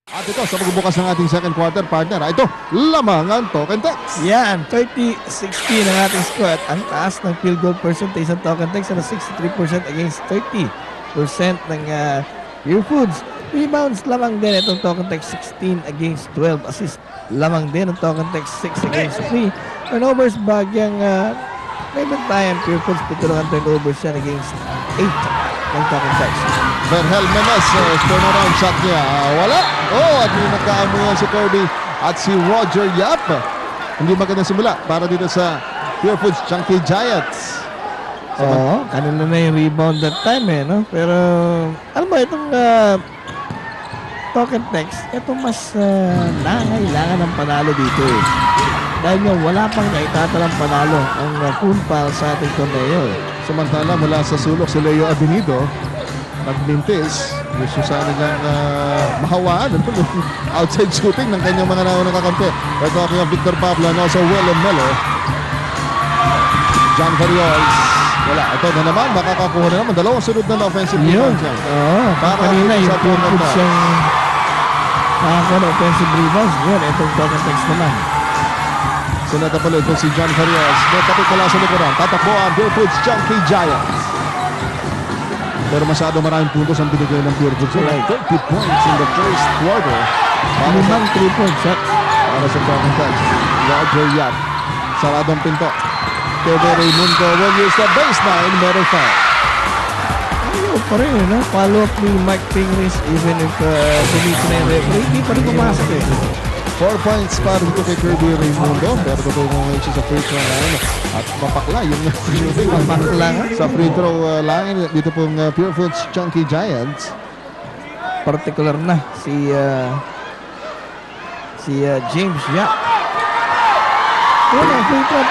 At ito sa pagbubukas ng ating second quarter, partner. Ito, lamang ang Token Text. Yan, 30-16 ang ating score at ang taas ng field goal percentage ng Token Text na 63% against 30% ng Pure Foods. Rebounds lamang din itong Token Text 16 against 12. Assist lamang din ang Token Text 6 against 3. Turnovers bagyang may bantayan Pure Foods, pitulungan turnovers yan against 8 ng Token Text. Verhel Menes, turnaround shot niya. Wala. Oh, at may nagkaamuyan si Kirby at si Roger Yap. Hindi magandang simula para dito sa Pure Foods Chunky Giants. Oo, kanina na yung rebound that time no? Pero, alam mo, itong Token Text, ito mas nangailangan ng panalo dito eh. Dahil nga wala pang naitatalang panalo ang Kunpal sa ating torneo. Samantala mula sa sulok si Leo Avenido, nagmintis. Gusto sana niyang mahawaan outside shooting ng kanyang mga naunang kakampi. We're talking of Victor Pablo and also Willem Miller. John Variols. Wala. Ito na naman. Makakakuha na naman. Dalawang sunod na offensive rebounds yan. Oo. Kanina yung Pure siyang nakakuha na offensive rebounds. Yun, itong Token Text naman. Sinatapalo ito si John Variols. May kapit pala sa likuran. Tatakbo ang Pure Foods Chunky Giants. Pero masyado maraming puntos ang binigay ng Pure Foods. 30 points in the first quarter. Limang 3-point shots. Para sa Token Text. Roger Yap. Saradong pinto. Kevin Raimundo will use the baseline. Meron foul. Ayaw pa rin no? Follow up ni Mike Pingris even if sumito na yung referee. Hindi pa rin pumasok 4 points para dito kay Kirby Raimundo. Pero totoo mo ngayon siya sa free throw line. At mapakla yung mapakla sa free throw line. Dito pong Pure Foods Chunky Giants. Particular na si James Yap. Yun ang free throw.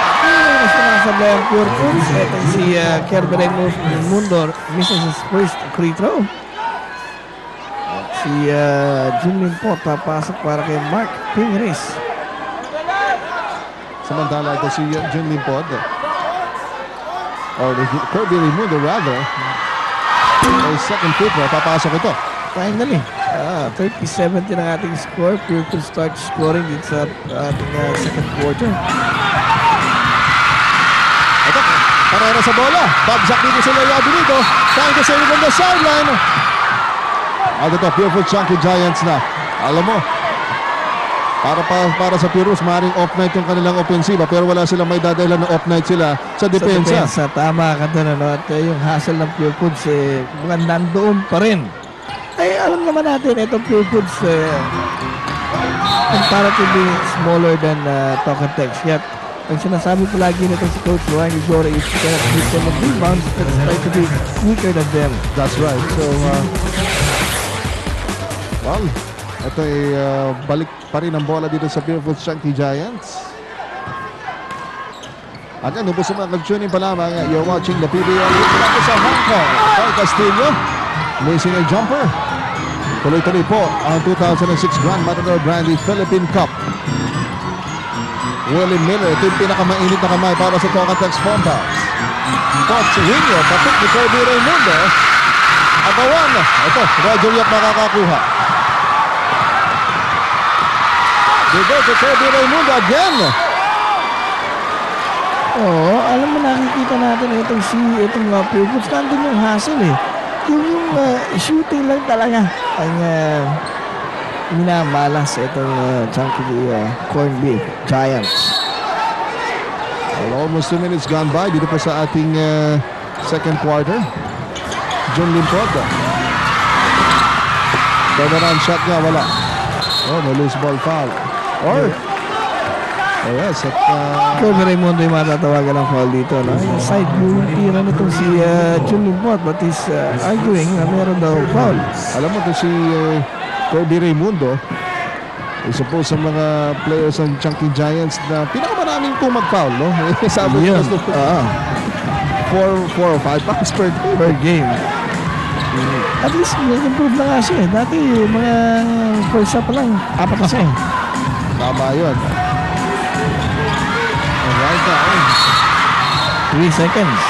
Mas nasablay ang Pure Foods. Ito si Kirby Raimundo misses his first free throw. At si Jim Limpo papasok para kay Mark Pingris. Samantala ito si Jim Limpod. Or Kirby Raimundo rather. May second free throw. Papasok ito. Finally. 30-70 ang ating score. Pure Foods start scoring dito sa ating second quarter. Ito, Parera sa bola. Bagsak dito sa Leo Benito. Trying to save it on the sideline. At ito, Pure Foods Chunky Giants na. Alam mo, para sa Pure Foods, maaaring off-night yung kanilang ofensiba, pero wala silang may dadahilan na off-night sila sa depensa. Tama ka doon. At yung hassle ng Pure Foods, mukhang nandoon pa rin. Ay, alam naman natin, itong Pure Foods comparatively smaller than Token Text. Yet, ang sinasabi ko lagi nito si Coach Ryan Igora is you cannot beat them on rebounds, but try to be quicker than them. That's right. So, well, ito ay balik pa rin ang bola dito sa Pure Foods Chunky Giants. Again, ubos sa mga nag-tuning pa lamang. You're watching the PBL. Ito sa Hong Kong. Carl Castillo. Missing a jumper. Tuloy-tuloy po ang 2006 Grand Matador Brandy Philippine Cup. Willie Miller, ito yung pinakamainit na kamay para sa Token Text Bombers. Coach Winyo, patok ni Kirby Raimundo. Agawan. Ito, Roger Yap makakakuha. They go to Kirby Raimundo again. Oo, alam mo, nakikita natin itong Pure Foods. Nandun yung hassle Yung shooting lang talaga ang minamalas itong Chunky Corned Beef Giants. Well, almost 2 minutes gone by dito pa sa ating second quarter. John Limpod. Turnaround shot niya, wala. Oh, may loose ball foul. Or yes, at Kirby Raimundo yung matatawagan ng foul dito. No? Yung side move, tira nitong si John Limpod, but he's arguing na meron daw foul. Alam mo ito si Kirby Raimundo, I suppose sa mga players ng Chunky Giants na pinakamaraming po mag-foul, no? Sabi yun. 4 or 5 fouls per game. At least nag-improve na nga siya. Dati mga first up pa lang, 4 kasi. Tama yun. Right now. 3 seconds.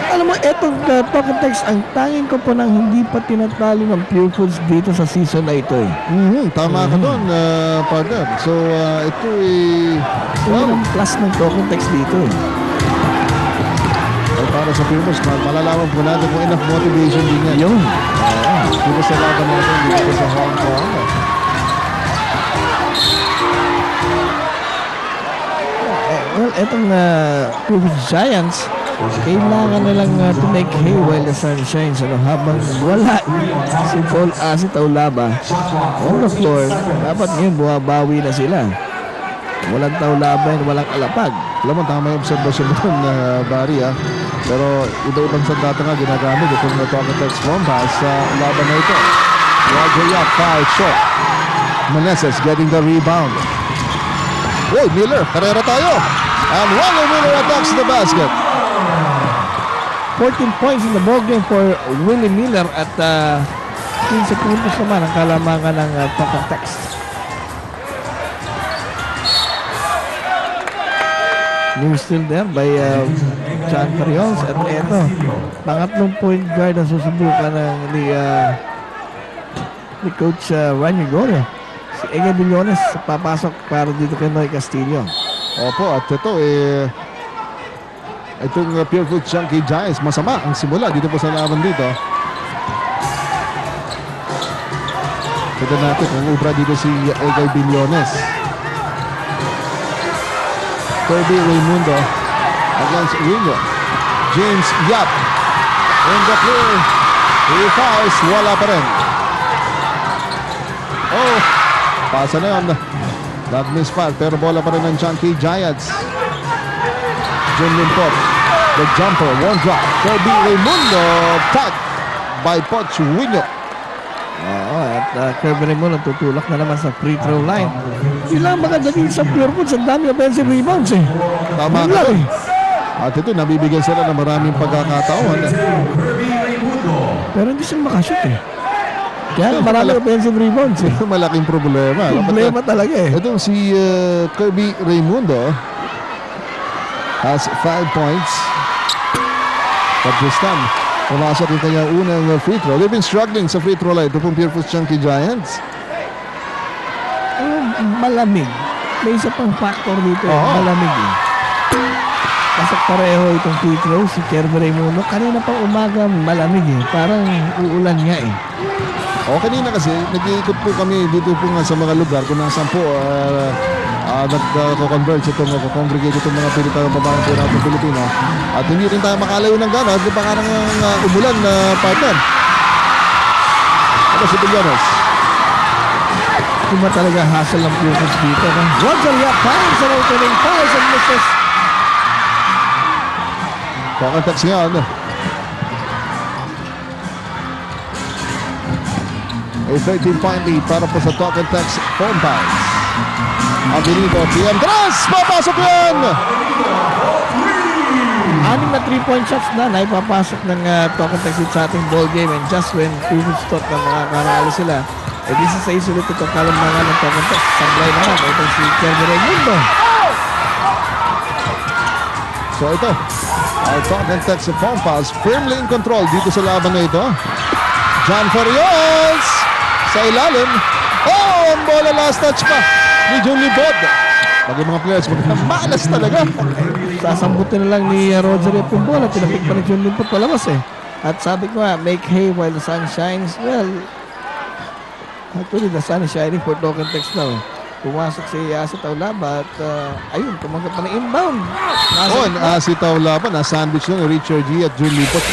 Alam mo, Alam mo, etong Talk 'N Text, ang tanging ko po nang hindi pa tinatalo ng Pure Foods dito sa season na ito eh. Tama ka doon, partner. So, ito Well, ang plus ng Talk 'N Text dito eh. ay para sa Pure Foods, malalaman po natin kung enough motivation din yan. Yun. Dito sa laban natin, dito sa Hong Kong. Well, etong Pure Foods Giants, kailangan nilang to make hay while the sun shines. Ano, habang wala si Paul si Taulaba on the floor, dapat ngayon bumabawi na sila. Walang Taulaba and walang Alapag. Alam mo, tama yung observation mo doon, Barry, Pero iba-ibang sandata nga ginagamit itong Talk 'N Text Bombas sa laban na ito. Roger Yap, foul shot. Meneses getting the rebound. Wait, Miller, karera tayo. And Wally Miller attacks the basket. 14 points in the ballgame for Willie Miller at 15 puntos naman ang kalamangan ng Talk 'N Text. New still there by John Carriols at eto, pangatlong point guard ang susubukan ni Coach Ryan Gregorio. Si Ege Billones papasok para dito kay Noy Castillo. Opo, at ito itong Pure Foods Chunky Giants, masama ang simula dito po sa laban dito. Tignan natin kung ubra dito si Egay Billones. Kirby Raimundo against Rino. James Yap in the clear. He fouls, wala pa rin. Oh, pasa na yun. That misfire, pero bola pa rin ng Chunky Giants. Jim Limpot, the jumper, one drop. Kirby Raimundo, tagged by Poch Winyo. At Kirby Raimundo tutulak na naman sa free throw line. Ilang maganda din sa Pure Foods, ang dami offensive rebounds eh. Tama ka rin. At ito, nabibigyan sila ng maraming pagkakataon. Pero hindi sila makashoot eh. Kaya maraming offensive rebounds eh. Malaking problema. Problema talaga eh. Ito si Kirby Raimundo has 5 points. But this time, pumasok yung kanyang unang free throw. They've been struggling sa free throw line. Ito pong Pure Foods Chunky Giants. Malamig. May isa pang factor dito. Malamig eh. Pasok pareho itong free throw. Si Kirby Raimundo, kanina pang umaga malamig eh. Parang uulan nga eh. Kanina kasi, nag-iikot po kami dito po nga sa mga lugar kung nasaan po nag-converge itong congregate itong mga Pilipino, babaeng po natin Pilipino. At hindi rin tayo makalayo ng gano'n at parang umulan na partner. Ano si Villanos? Iba talaga hassle ng Pure Foods dito. Roger Yap finds an opening, fires and misses. Talk 'N Text ngayon. A 13-point lead para po sa Talk 'N Text phone pass. Abilito, Tiandres, papasok yan! 6 na 3-point shots na naipapasok ng Talk 'N Text sa ating ball game, and just when Pure Foods thought na makakaralo sila, this is sa isulit itong kalambangan ng Talk 'N Text. Sanglay naman, itong si Kirby Raimundo. So ito, our Talk 'N Text phone pass, firmly in control dito sa laban na ito. John Farias sa ilalim. Ang bola last touch pa ni Jun Libod. Pag yung mga players, malas talaga. Sasambutin na lang ni Roger Yap yung bola. Tinapik pa ni Jun Libod palabas eh. At sabi ko nga, make hay while the sun shines. Well, actually the sun is shining for Talk 'N Text now. Pumasok si Taulaba at ayun, tumanggap pa ng inbound. Si Taulaba, na-sandwich lang Richard G at Jun Libod.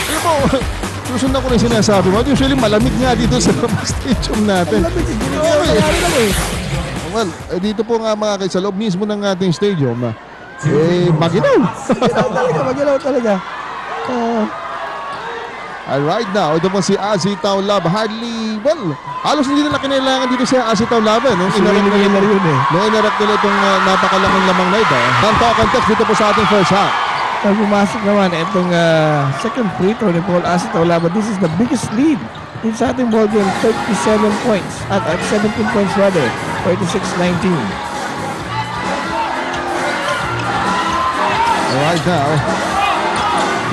Susundan ko rin sinasabi mo. Usually malamig nga dito sa stadium natin. Malamig, hindi lang eh. Well, dito po nga mga kayo, sa loob mismo ng ating stadium, maginaw. Maginaw talaga. Right now, ito po si Azi Taulaba. Halos hindi nila kinailangan dito si Azi Taulaba. Nung inarak nila itong napakalaking lamang na ito. Talk 'N Text dito po sa ating first half. Pag pumasok naman itong second free throw ni Paul Azi Taulaba, this is the biggest lead in sa ating ball game, 37 points at 17 points rather, 46-19. Right now,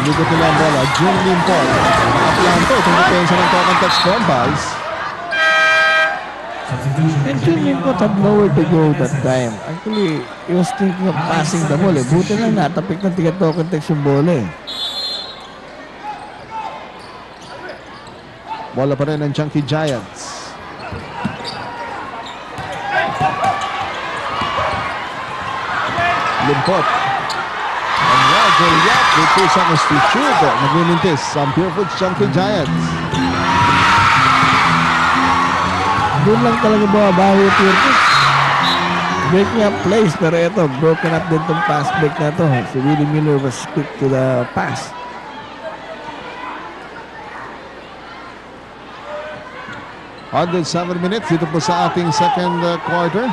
Likot nila ang bola. June Limpol. Nakaplanto itong depensa ng Talk and Text Bombals. And Junior Pot had nowhere to go that time. Actually, he was thinking of passing the ball. Buti lang natapik ng tiga Talk and Text yung bola. Bola pa rin ng Chunky Giants. Limpot. Ang Roger Yap with 2 seconds to shoot. Naglilintis ang Purefoods Chunky Giants. Doon lang talaga bumabaho yung Purefoods. Breaking up plays, pero ito, broken up din itong pass break na to. Si Willie Miller was quick to the pass. Under 7 minutes dito po sa ating second quarter.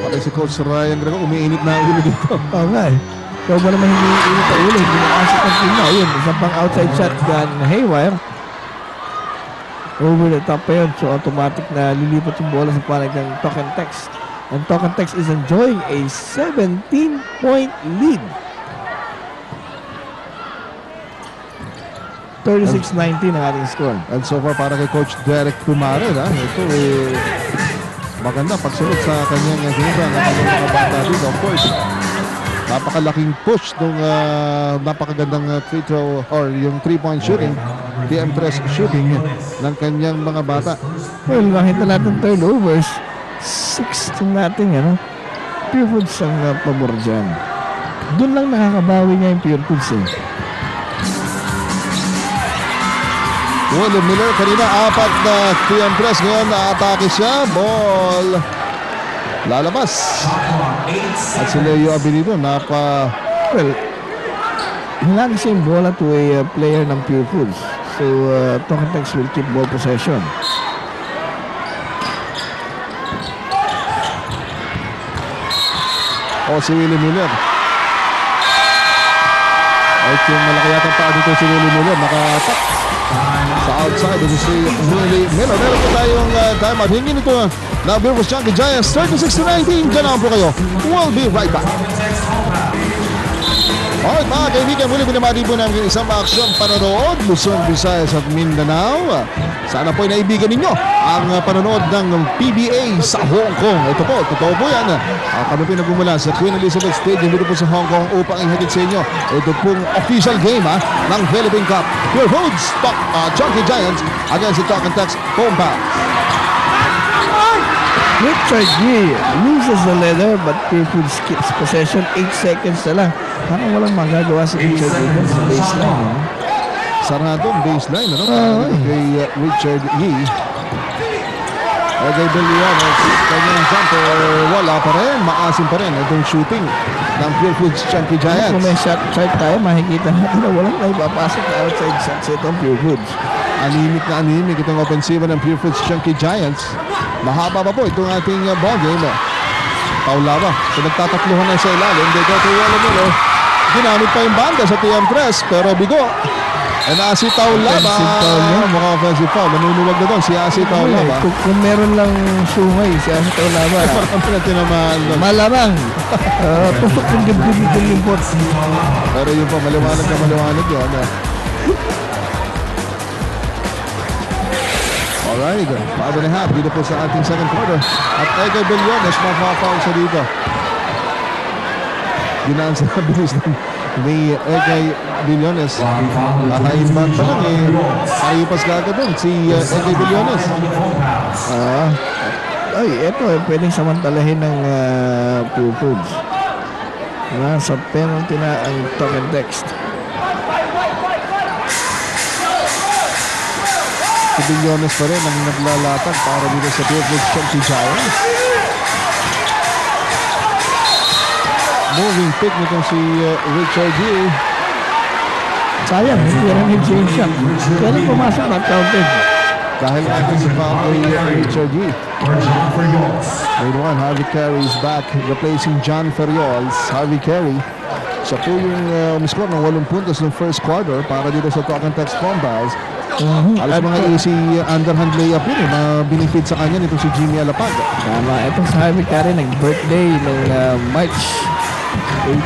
Pati si Coach Ryan Grego, umiinit na ang ulo dito. Oo nga eh. Ikaw ba naman hindi init ang ulo? Hindi nakasip ang team na. Ayun, isang pang outside shotgun haywire. Over the top pa yun. So automatic na lilipat yung bola sa palag ng Talk and Text. And Talk and Text is enjoying a 17-point lead. 36-19 ang ating score. And so far para kay Coach Derek Pumared, ito maganda pagsunod sa kanyang ginagawa ng kanyang mga bata dito. Of course, napakalaking push nung napakagandang free throw or yung 3-point shooting, TM3 shooting ng kanyang mga bata. Well, makita natin turnovers. 6 natin, Purefoods ang pabor dyan. Doon lang nakakabawi niya yung Purefoods eh. William Miller, kanina 4 na TM press. Ngayon na-atake siya. Ball lalabas. At si Leo Abilino well, hinagi siya yung bola to a player ng Purefoods. So, Talk and Text will keep ball possession. Si William Miller. At yung malaki yata pa dito si William Miller. Nakatak sa outside. Ito si Willie Miller. Meron po tayong timeout. Hingin ito na Purefoods Chunky Giants. 36-19. Diyan lang po kayo. We'll be right back. Alright mga kaibigan, muli binamati po namin isang maaksyon panonood Luzon, Visayas at Mindanao. Sana po naibigan ninyo ang panonood ng PBA sa Hong Kong. Ito po, totoo po yan. Kami po nagmumula sa Queen Elizabeth Stadium dito po sa Hong Kong upang ihatid sa inyo ito pong official game ng Philippine Cup. Purefoods Chunky Giants against the Talk and Text Bombals. Richard G loses the leather but Purefoods keeps possession. 8 seconds na lang. Parang walang magagawa si Richard G sa baseline. Saradong baseline, kay Richard Yee. Kay Belianos, kanyang jumper, wala pa rin, maasim pa rin itong shooting ng Purefoods Chunky Giants. Kung may shot chart tayo, makikita natin na walang naipapasok na outside shots itong Purefoods. Animic itong opensiba ng Purefoods Chunky Giants. Mahaba pa po itong ating ball game. Paula ba? So nagtatakluhan na sa ilalim. They go to William Miller. Ginamit pa yung banda sa TM Press, pero bigo. And si Taulaba, mukhang offensive foul. Manunuwag na doon si Asi Taulaba. Kung meron lang sungay si Asi Taulaba, malamang tusok yung dibdib ng Limpot. Pero yun po, maliwanag yun. Alright, 5.5 dito po sa ating second quarter. At Egay Bellones, mapapaw siya dito. Ginaan sa bilis ni Egay Bellones. Nakainban pa lang ayupas ka agad doon si Egay Bellones. Ito pwedeng samantalahin ng Purefoods. Sa penalty na ang Talk and Text. Si Bellones pa rin ang naglalatag para dito sa Purefoods Chunky Giants. Moving pick nitong si Richard G. Sayang, hindi rin yung change shot. Kailan pumasok na counted? Dahil natin sa foul kay Richard G. Grade 1, Harvey Carey is back replacing John Ferriols. Harvey Carey, siya po yung umiscore ng 8 puntos ng first quarter para dito sa Talk and Text Bombals. Alas mga easy underhand layup yun na binifit sa kanya nito si Jimmy Alapag. Tama, itong si Harvey Carey nag-birthday ng March 18.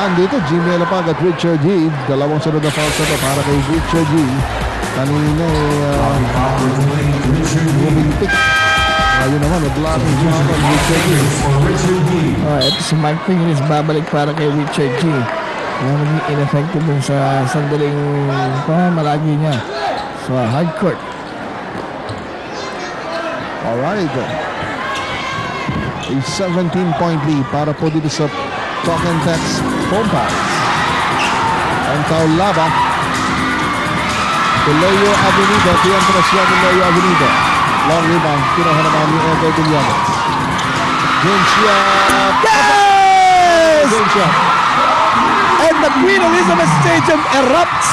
Daan dito, Jimmy Alapag at Richard G. Dalawang sunod na fouls na to para kay Richard G. Kanina bumintik. Ngayon naman, nag-blocking shot on Richard G. Ito si Mark Fingers babalik para kay Richard G. Yung naging ineffective dun sa sandaling pamalagi niya. So, hard court. Alright. A 17-point lead para po dito sa Talk and Text home pass. Ang Taulaba. Leo Avenida. Tiyan siya ng Leo Avenida. Long rebound. Kinuha naman ni Edgar Villanes. James Yap. Yes! James Yap. And the Queen Elizabeth Stadium erupts.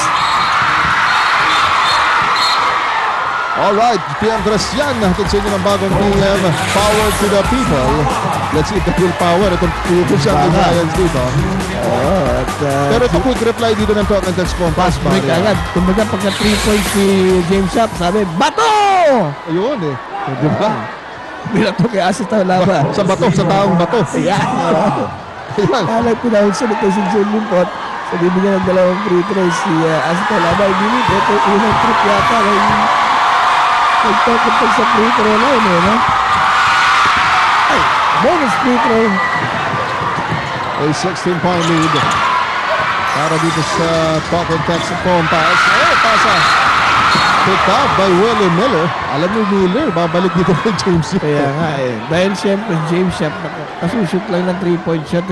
Alright, PM Gracian, hatid sa inyo ng bagong PM, Power to the People. Let's see if the will power itong pupusan ng Giants dito. Pero ito quick reply dito ng Talk and Text Compass. Quick agad. Kumbaga pagka 3 points si James Yap, sabi, bato! Ayun eh. Di ba? Binato kay Asis Taulaba. Sa bato, sa taong bato. Ayan. Ayan. Alay po na sunod ito si John Limpot. So, bibigyan ng dalawang free throws si Asis Taulaba. Ibinit, ito unang trip yata. Nagtapos sa free throw line no? Ay, bonus free throw. A 16-point lead para dito sa Talk and Text Compass. Pasa. Picked up by Willie Miller. Alam mo Miller, babalik dito kay James Yap. Kaya nga dahil siyempre James Yap kasushoot lang ng 3-point shot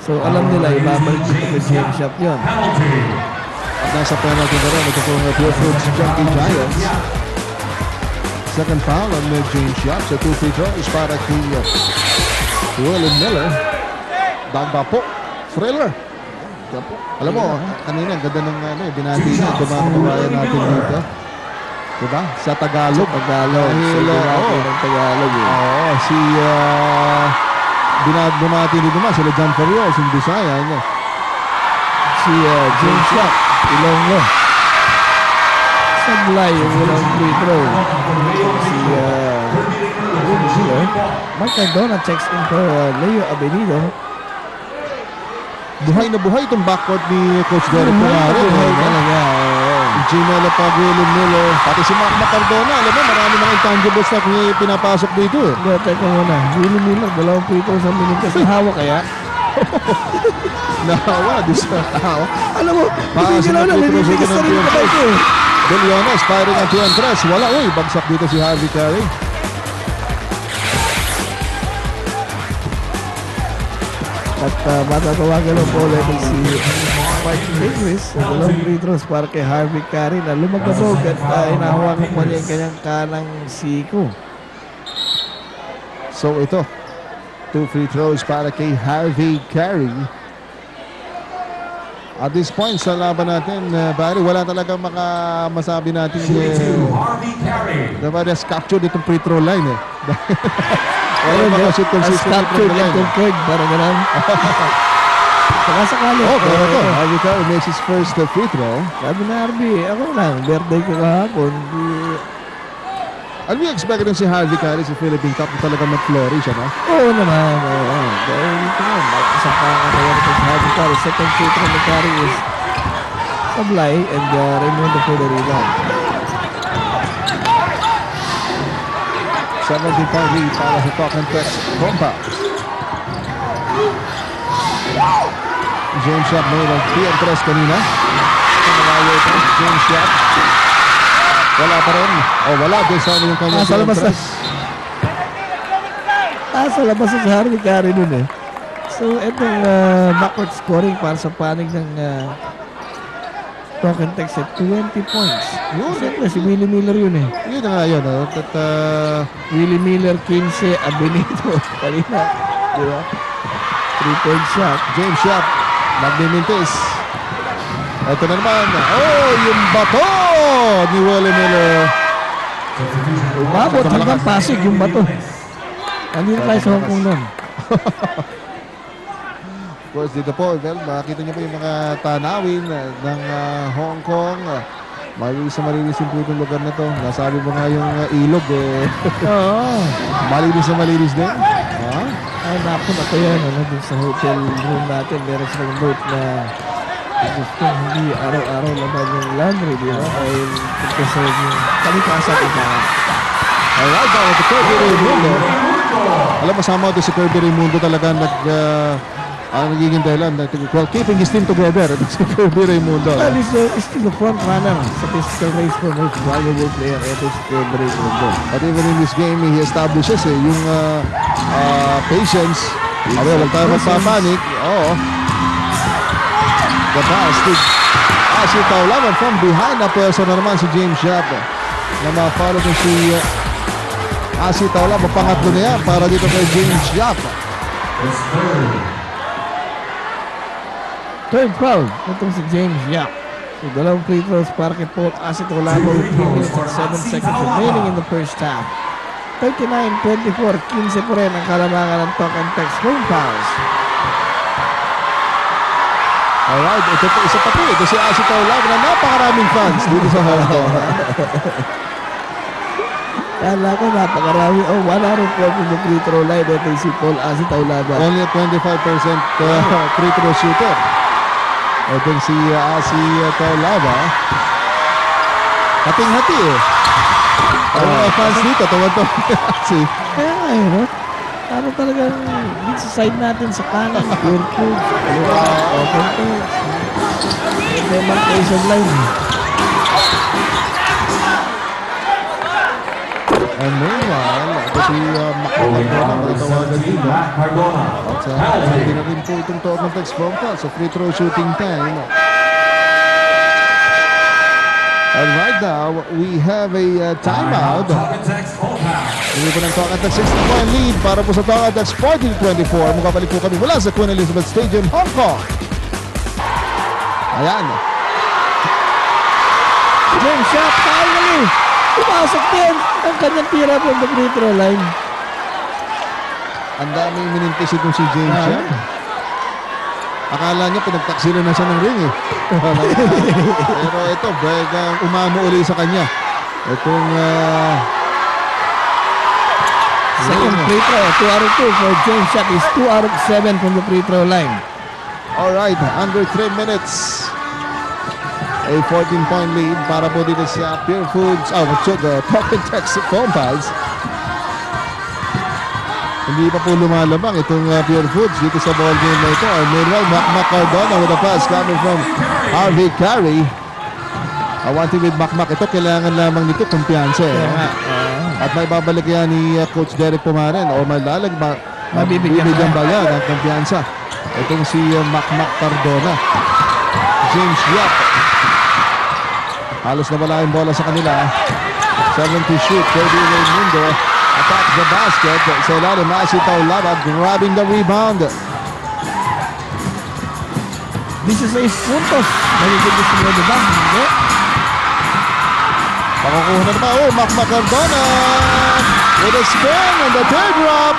So alam nila ibabalik dito kay James Yap yun. At nasa penalty na rin. Ito po ang Pure Foods Junkie Giants. Second foul on James Yap. So 2 free throws para kay Willie Miller. Dagba po. Thriller. Alam mo, kanina ang ganda ng binati niya. Dumakabayan natin dito. Diba? Sa Tagalog. Tagalog. Ng Tagalog Oo. Si bumati din naman sila John Ferrios yung Bisaya. Si James Yap. Ilonggo. Sablay yung unang free throw. Si Mark Cardona checks in for Leo Avenido. Buhay na buhay itong backcourt ni Coach Derek Pumare. Buhay talaga. Gmail pa Willie Miller. Pati si Mark Cardona. Alam mo, marami mga intangibles na pinapasok dito eh. Hindi, teka muna. Willie Miller, dalawang free throws sa minutes. Nahawa kaya? Nahawa, di sa nahawa. Alam mo, hindi na lang. Nililigas na rin na kayo eh. Deliones, firing at 2-3. Wala, uy, bagsak dito si Harvey Carey. At matatawagan lang po ulit si Mark Fingers. Dalawang free throws para kay Harvey Carey na lumagabog at inahawakan mo niya yung kanyang kanang siko. So ito, 2 free throws para kay Harvey Carey. At this point sa laban natin, Barry, wala talagang masabi natin na Barry's captured itong free throw line eh. Wala makashoot consistent captured itong third, parang gano'n. Saka sakali. Pero ito, Harvey Carey makes his first free throw. Sabi na Harvey, ako lang, birthday ko kahapon. Ano yung expect rin si Harvey Carey sa Philippine Cup na talagang mag-flourish, ano? Oo naman, oo. Dahil dito naman, isang pangatawan ito si Harvey Carey. Second free throw ni Carey is Sablay and Raimundo for the rebound. 17-point lead para sa Talk and Text Compass. James Yap may nag-3 kanina. Malayo ito, James Yap. Wala pa rin. Wala din sa yung kanyang sa labas na. Sa labas na si Harvey Carey nun eh. So, itong backward scoring para sa panig ng Talk and Text at 20 points. Siyempre, si Willie Miller yun eh. Yun na nga yun. Willie Miller, 15, Abenito. Kanina. Diba? 3-point shot. James Yap, magmimintis. Ito na naman. Yung bato ni Willie Miller. Umabot hanggang Pasig yung bato. Nandito tayo sa Hong Kong nun. Of course, dito po, makikita niyo po yung mga tanawin ng Hong Kong. Malinis na malinis yung po itong lugar na to. Nasabi mo nga yung ilog eh. Oo. Malinis na malinis din. Ay, naku, ako yan. Dun sa hotel room natin, meron silang note na gusto hindi araw-araw naman yung laundry, di ba? Dahil pagkasarin yung kalikasan ina. Alright, now with the Kirby Raimundo. Alam mo, sama doon si Kirby Raimundo talaga nagiging dahilan. Well, keeping his team together. Si Kirby Raimundo. Well, he's still the front runner sa physical race for most valuable player. Ito si Kirby Raimundo. But even in this game, he establishes yung patience. Huwag tayo magpapanik. Oo. The basket. Si Taulaban from behind na pwersa na naman si James Yap. Na ma-follow ko si si Taulaban. Pangatlo na yan para dito kay James Yap. Third foul. Itong si James Yap. So, dalawang free throws para kay Paul Asi Taulaban with 3 minutes and 7 seconds remaining in the first half. 39-24. 15 po rin ang kalamangan ng Talk and Text home fouls. Alright, ito po, isa pa po. Ito si Asi Taulaban na napakaraming fans dito sa Hong Kong. Kala ko napakarami. Oh, 104 from the free throw line. Ito si Paul Asi Taulaban. Only a 25% free throw shooter. Ito si Asi Taulaban. Hating-hati eh. Ang mga fans dito, tawad-tawad si Kaya nga yun, ano talagang dito sa side natin sa kanan, pure food, open food, demarcation line. And meanwhile, ito si Macardona ang tatawagan dito. At hindi na rin po itong Talk and Text phone call sa free throw shooting time. And right now, we have a timeout. Hindi po ng Talk and Text 60-point lead para po sa Talk and Text 40-24. Magkabalik po kami mula sa Queen Elizabeth Stadium, Hong Kong. Ayan. James Shot, finally! Pumasok din ang kanyang tira from the free throw line. Ang daming minintis itong si James Shot. Akala niya pinagtaksila na siya ng ring eh. Pero ito, bagang umamo uli sa kanya. Itong second free throw, 2 out of 2 for James Shot is 2 out of 7 from the free throw line. Alright, under 3 minutes. A 14-point lead para po dito sa Pure Foods. Talk and Text phone calls. Hindi pa po lumalabang itong Pure Foods dito sa ball game na ito. Meanwhile, Macardona with a pass coming from Harvey Carey. One thing with Macmac, ito kailangan lamang nito kumpiyansa. At may babalik yan ni Coach Derek Pumarin o mabibigyan ba yan ang kumpiyansa. Itong si Macmac Cardona. James Yap. Halos na wala yung bola sa kanila. 7 to shoot. Kirby Raimundo attack the basket. Sa ilalim, Asi Taulaban grabbing the rebound. 16 puntos. Nagiging sila diba? Hindi. Pakukuha na naman. Macmac Cardona with a spin and the third drop.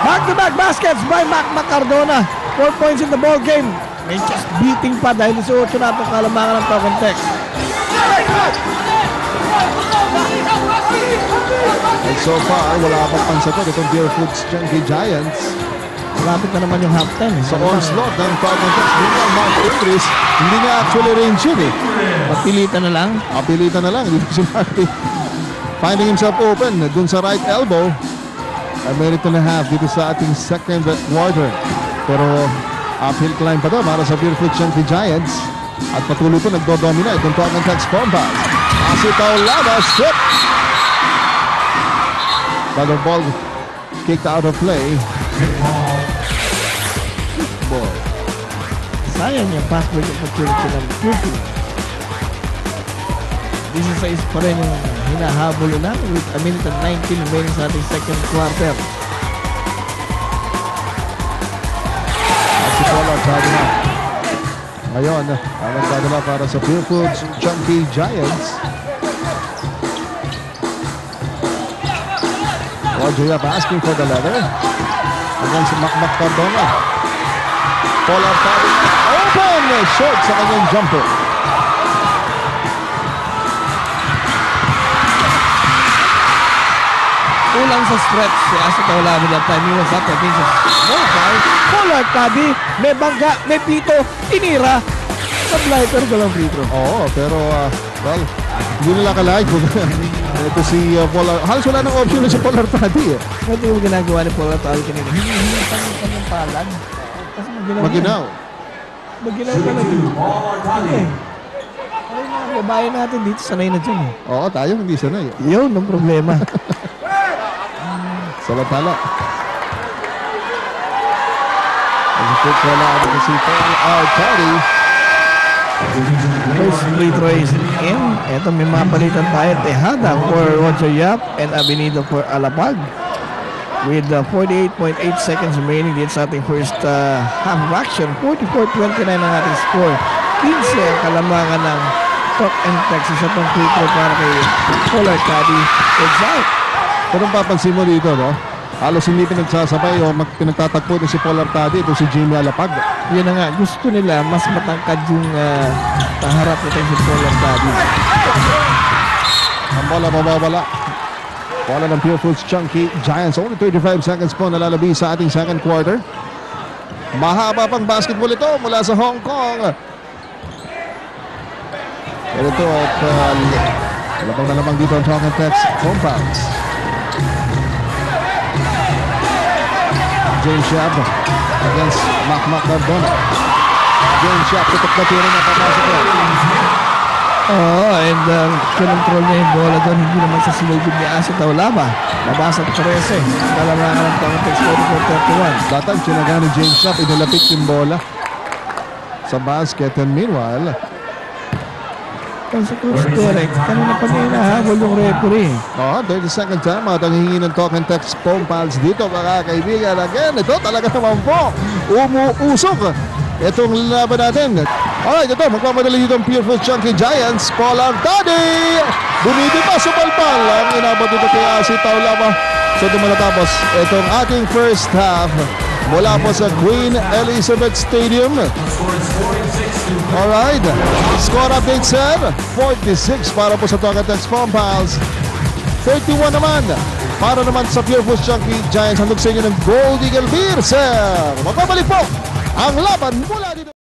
Back-to-back baskets by Macmac Cardona. 4 points in the ball game. May just beating pa dahil sa 8 na itong kalamangan ng Talk and Text. And so far, wala pa pang sagot itong Pure Foods Chunky Giants. Malapit na naman yung halftime. Sa onslaught ng Talk and Text, William Mark Idris, hindi niya actually range yun eh. Papilitan na lang. Papilitan na lang. Dito si Marty finding himself open dun sa right elbow. A minute and a half dito sa ating second quarter. Pero uphill climb pa to para sa Pure Foods Chunky Giants. At patuloy po nagdodomina itong Talk and Text phone pass. Asi Taulaban strip. But the ball kicked out of play. Boy. Sayang yung password opportunity ng Pure Foods. 16 pa rin yung hinahabol na with a minute and 19 remaining sa ating second quarter. Si Pollard sabi na. Ngayon, ang nagdadala para sa Pure Foods Chunky Giants. Roger Yap asking for the leather. Against Macmac Cardona. Pollard sabi na. Open! Short sa kanyang jumper. kulang sa stretch si Asa Taulabi that time. He was up against a small foul. Paul Arcadi, may bangga, may pito, tinira. Sablay, pero walang free throw. Oo, pero well, hindi nila kalahit. Ito si Paul. Halos wala nang option na si Paul Artadi. Ito yung ginagawa ni Paul Arcadi kanina. Hindi kanyang palad. Kasi Maginaw. Maginaw talaga. Eh. Ay, mga babae natin dito, sanay na dyan eh. Oo, tayo hindi sanay. Yun ang problema. Salatala. Ang quick wala ito si Paul Artadi. First free throw is in. Ito may mga palitan tayo. Tejada for Roger Yap and Abinido for Alapag. With 48.8 seconds remaining dito sa ating first half of action. 44-29 ang ating score. 15 ang kalamangan ng Talk and Text. Isa pang free throw para kay Paul Arcadi. It's out. Pero papansin mo dito, no? Halos hindi pinagsasabay o pinagtatagpo din si Paul Artadi. Ito si Jimmy Alapag. Yan na nga. Gusto nila mas matangkad yung paharap nito si Paul Arcadi. Ang bola mababala. Bola ng Pure Foods Chunky Giants. Only 35 seconds po nalalabi sa ating second quarter. Mahaba pang basketball ito mula sa Hong Kong. Pero ito at labang na lamang dito ang Talk and Text compounds. James Shab against Macmac Cardona. James Shab tutok na tira na papasok na. And kinontrol niya yung bola doon. Hindi naman sa sinugod ni Asa Taulaba. Nabasa 13. Kalamangan ng Talk and Text 44-31. Datang sinaga ni James Shab, inalapit yung bola sa basket. And meanwhile, sa Coach Derek, kanina pa niya hinahabol yung referee. 32nd time at ang hihingi ng Talk and Text phone pals dito mga kaibigan. Again, ito talaga naman po umuusok itong laban natin. Alright, ito magmamadali dito ang Pure Foods Chunky Giants. Paul Artadi bumiti pa sa palpal ang inabot dito kay Asi Taulaba. So dumalatapos itong ating first half mula po sa Queen Elizabeth Stadium. Alright, score update sir, 46 para po sa Talk and Text phone pals, 31 naman para naman sa Pure Foods Chunky Giants. Handog sa inyo ng Gold Eagle Beer sir. Magbabalik po ang laban mula dito.